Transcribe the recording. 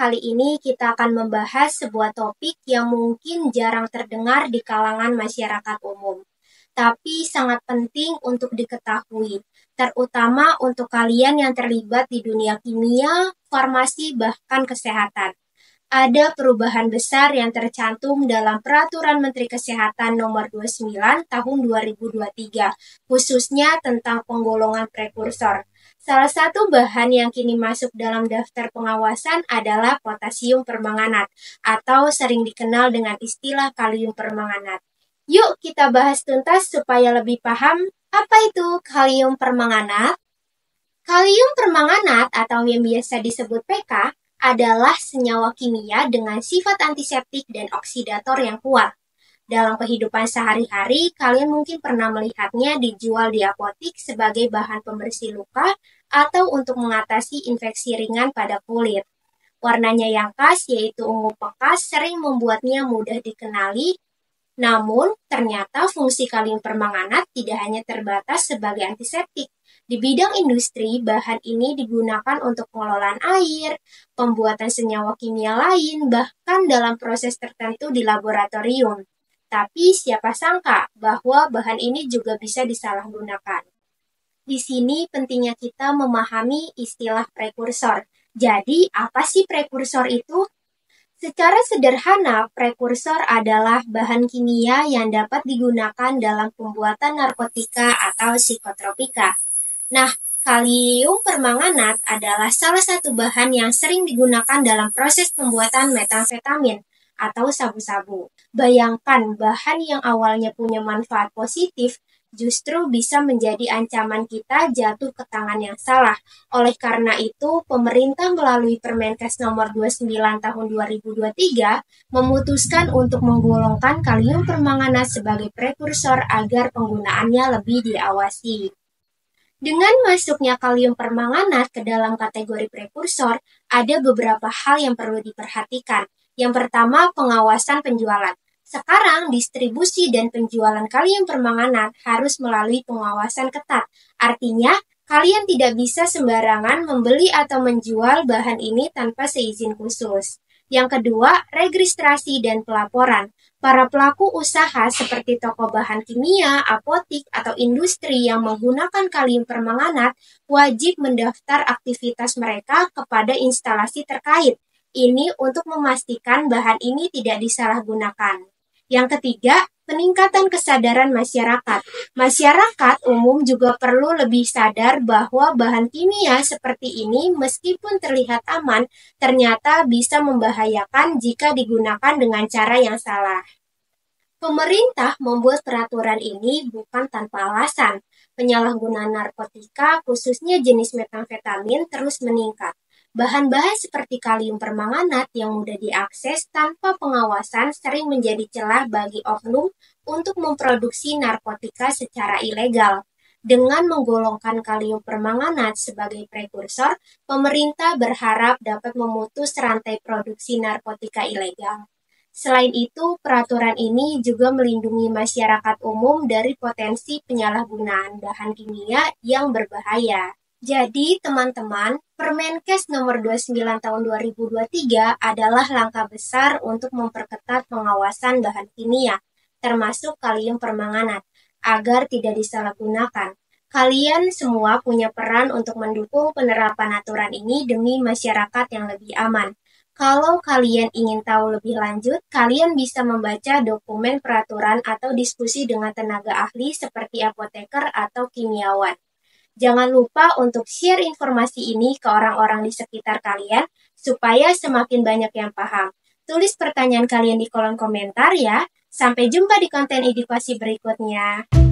kali ini kita akan membahas sebuah topik yang mungkin jarang terdengar di kalangan masyarakat umum, tapi sangat penting untuk diketahui, terutama untuk kalian yang terlibat di dunia kimia, farmasi, bahkan kesehatan. Ada perubahan besar yang tercantum dalam Peraturan Menteri Kesehatan Nomor 29 Tahun 2023, khususnya tentang penggolongan prekursor. Salah satu bahan yang kini masuk dalam daftar pengawasan adalah potasium permanganat, atau sering dikenal dengan istilah kalium permanganat. Yuk kita bahas tuntas supaya lebih paham apa itu kalium permanganat. Kalium permanganat atau yang biasa disebut PK adalah senyawa kimia dengan sifat antiseptik dan oksidator yang kuat. Dalam kehidupan sehari-hari, kalian mungkin pernah melihatnya dijual di apotik sebagai bahan pembersih luka atau untuk mengatasi infeksi ringan pada kulit. Warnanya yang khas yaitu ungu pekat sering membuatnya mudah dikenali. Namun, ternyata fungsi kalium permanganat tidak hanya terbatas sebagai antiseptik. Di bidang industri, bahan ini digunakan untuk pengelolaan air, pembuatan senyawa kimia lain, bahkan dalam proses tertentu di laboratorium. Tapi siapa sangka bahwa bahan ini juga bisa disalahgunakan. Di sini pentingnya kita memahami istilah prekursor. Jadi, apa sih prekursor itu? Secara sederhana, prekursor adalah bahan kimia yang dapat digunakan dalam pembuatan narkotika atau psikotropika. Nah, kalium permanganat adalah salah satu bahan yang sering digunakan dalam proses pembuatan metamfetamin atau sabu-sabu. Bayangkan bahan yang awalnya punya manfaat positif justru bisa menjadi ancaman kita jatuh ke tangan yang salah. Oleh karena itu, pemerintah melalui Permenkes nomor 29 tahun 2023 memutuskan untuk menggolongkan kalium permanganat sebagai prekursor agar penggunaannya lebih diawasi. Dengan masuknya kalium permanganat ke dalam kategori prekursor, ada beberapa hal yang perlu diperhatikan. Yang pertama, pengawasan penjualan. Sekarang, distribusi dan penjualan kalium permanganat harus melalui pengawasan ketat. Artinya, kalian tidak bisa sembarangan membeli atau menjual bahan ini tanpa seizin khusus. Yang kedua, registrasi dan pelaporan. Para pelaku usaha seperti toko bahan kimia, apotik, atau industri yang menggunakan kalium permanganat wajib mendaftar aktivitas mereka kepada instalasi terkait. Ini untuk memastikan bahan ini tidak disalahgunakan. Yang ketiga, peningkatan kesadaran masyarakat. Masyarakat umum juga perlu lebih sadar bahwa bahan kimia seperti ini meskipun terlihat aman, ternyata bisa membahayakan jika digunakan dengan cara yang salah. Pemerintah membuat peraturan ini bukan tanpa alasan. Penyalahgunaan narkotika, khususnya jenis metamfetamin, terus meningkat. Bahan-bahan seperti kalium permanganat yang mudah diakses tanpa pengawasan sering menjadi celah bagi oknum untuk memproduksi narkotika secara ilegal. Dengan menggolongkan kalium permanganat sebagai prekursor, pemerintah berharap dapat memutus rantai produksi narkotika ilegal. Selain itu, peraturan ini juga melindungi masyarakat umum dari potensi penyalahgunaan bahan kimia yang berbahaya. Jadi, teman-teman, Permenkes nomor 29 tahun 2023 adalah langkah besar untuk memperketat pengawasan bahan kimia, termasuk kalium permanganat, agar tidak disalahgunakan. Kalian semua punya peran untuk mendukung penerapan aturan ini demi masyarakat yang lebih aman. Kalau kalian ingin tahu lebih lanjut, kalian bisa membaca dokumen peraturan atau diskusi dengan tenaga ahli seperti apoteker atau kimiawan. Jangan lupa untuk share informasi ini ke orang-orang di sekitar kalian supaya semakin banyak yang paham. Tulis pertanyaan kalian di kolom komentar ya. Sampai jumpa di konten edukasi berikutnya.